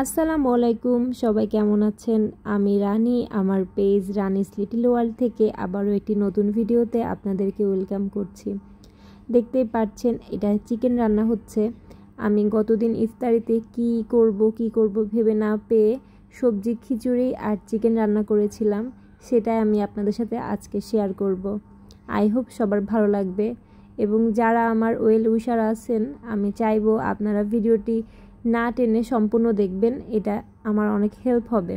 আসসালামু আলাইকুম, সবাই কেমন আছেন? আমি রানী, আমার পেজ রানিস লিটল ওয়ার্ল্ড থেকে আবারও একটি নতুন ভিডিওতে আপনাদেরকে ওয়েলকাম করছি। দেখতেই পাচ্ছেন এটা চিকেন রান্না হচ্ছে। আমি গতদিন ইফতারিতে কি করব ভেবে না পেয়ে সবজি, খিচুড়ি আর চিকেন রান্না করেছিলাম। সেটাই আমি আপনাদের সাথে আজকে শেয়ার করব। আই হোপ সবার ভালো লাগবে এবং যারা আমার ওয়েল উইশার আছেন, আমি চাইবো আপনারা ভিডিওটি না টেনে সম্পূর্ণ দেখবেন, এটা আমার অনেক হেল্প হবে।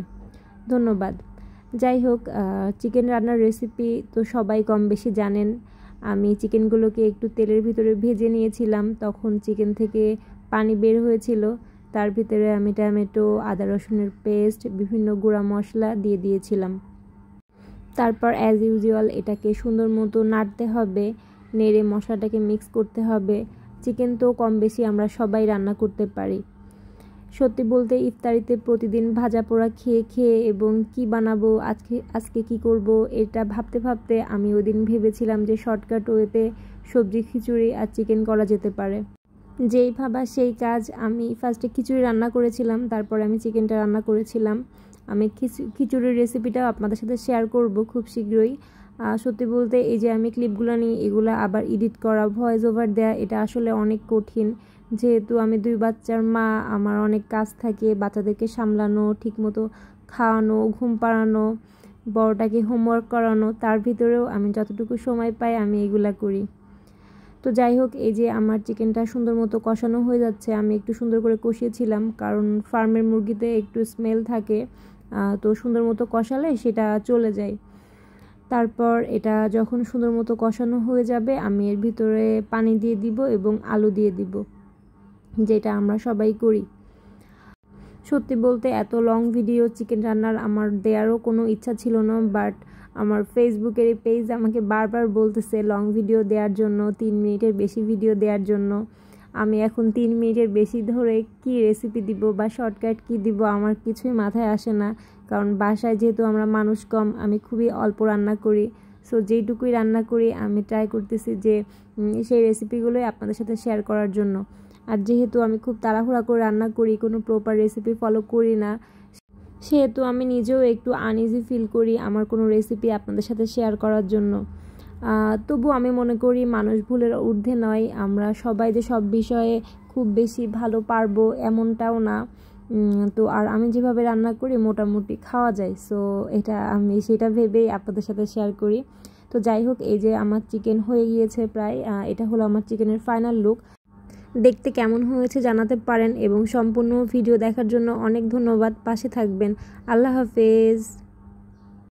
ধন্যবাদ। যাই হোক, চিকেন রান্নার রেসিপি তো সবাই কম বেশি জানেন। আমি চিকেনগুলোকে একটু তেলের ভিতরে ভেজে নিয়েছিলাম, তখন চিকেন থেকে পানি বের হয়েছিল। তার ভিতরে আমি টমেটো, আদা রসুনের পেস্ট, বিভিন্ন গুঁড়া মশলা দিয়ে দিয়েছিলাম। তারপর অ্যাজ ইউজুয়াল এটাকে সুন্দর মতো নাড়তে হবে, নেড়ে মশলাটাকে মিক্স করতে হবে। চিকেন তো কম বেশি আমরা সবাই রান্না করতে পারি। সত্যি বলতে ইফতারিতে প্রতিদিন ভাজা পোড়া খেয়ে এবং কি বানাবো, আজকে কি করব, এটা ভাবতে ভাবতে আমি ওই দিন ভেবেছিলাম যে শর্টকাট ওয়েতে সবজি, খিচুড়ি আর চিকেন করা যেতে পারে। যেই ভাবা সেই কাজ। আমি ফার্স্টে খিচুড়ি রান্না করেছিলাম, তারপরে আমি চিকেনটা রান্না করেছিলাম। আমি খিচুড়ির রেসিপিটাও আপনাদের সাথে শেয়ার করব খুব শীঘ্রই। সত্যি বলতে এই যে আমি ক্লিপগুলো নিই, এগুলো আবার এডিট করা, ভয়েস ওভার দেওয়া, এটা আসলে অনেক কঠিন। যেহেতু আমি 2 বাচ্চার মা, আমার অনেক কাজ থাকে, বাচ্চাদেরকে সামলানো, ঠিকমতো খাওয়ানো, ঘুম পাড়ানো, বড়টাকে হোমওয়ার্ক করানো, তার ভিতরেও আমি যতটুকু সময় পাই আমি এগুলা করি। তো যাই হোক, এই যে আমার চিকেনটা সুন্দর মতো কষানো হয়ে যাচ্ছে। আমি একটু সুন্দর করে কষিয়েছিলাম, কারণ ফার্মের মুরগিতে একটু স্মেল থাকে, তো সুন্দর মতো কষালে সেটা চলে যায়। তারপর এটা যখন সুন্দর মতো কষানো হয়ে যাবে, আমি এর ভিতরে পানি দিয়ে দিব এবং আলু দিয়ে দিব, যেটা আমরা সবাই করি। সত্যি বলতে এত লং ভিডিও চিকেন রান্নার আমার দেওয়ারও কোনো ইচ্ছা ছিল না, বাট আমার ফেসবুকের এই পেজ আমাকে বারবার বলতেছে লং ভিডিও দেওয়ার জন্য, 3 মিনিটের বেশি ভিডিও দেওয়ার জন্য। আমি এখন 3 মিনিটের বেশি ধরে কি রেসিপি দিব বা শর্টকাট কি দিব আমার কিছুই মাথায় আসে না, কারণ বাসায় যেহেতু আমরা মানুষ কম, আমি খুবই অল্প রান্না করি। সো যেইটুকুই রান্না করি আমি ট্রাই করতেছি যে সেই রেসিপিগুলোই আপনাদের সাথে শেয়ার করার জন্য। আর যেহেতু আমি খুব তাড়াহুড়া করে রান্না করি, কোনো প্রপার রেসিপি ফলো করি না, সেহেতু আমি নিজেও একটু আনইজি ফিল করি আমার কোনো রেসিপি আপনাদের সাথে শেয়ার করার জন্য। তবু আমি মনে করি মানুষ ভুলের ঊর্ধ্বে নয়। আমরা সবাই যে সব বিষয়ে খুব বেশি ভালো পারবো এমনটাও না। তো আর আমি যেভাবে রান্না করি মোটামুটি খাওয়া যায়। সো এটা আমি সেটা ভেবেই আপনাদের সাথে শেয়ার করি। তো যাই হোক, এই যে আমার চিকেন হয়ে গিয়েছে প্রায়। এটা হলো আমার চিকেনের ফাইনাল লুক। দেখতে কেমন হয়েছে জানাতে পারেন এবং সম্পূর্ণ ভিডিও দেখার জন্য অনেক ধন্যবাদ। পাশে থাকবেন। আল্লাহ হাফেজ।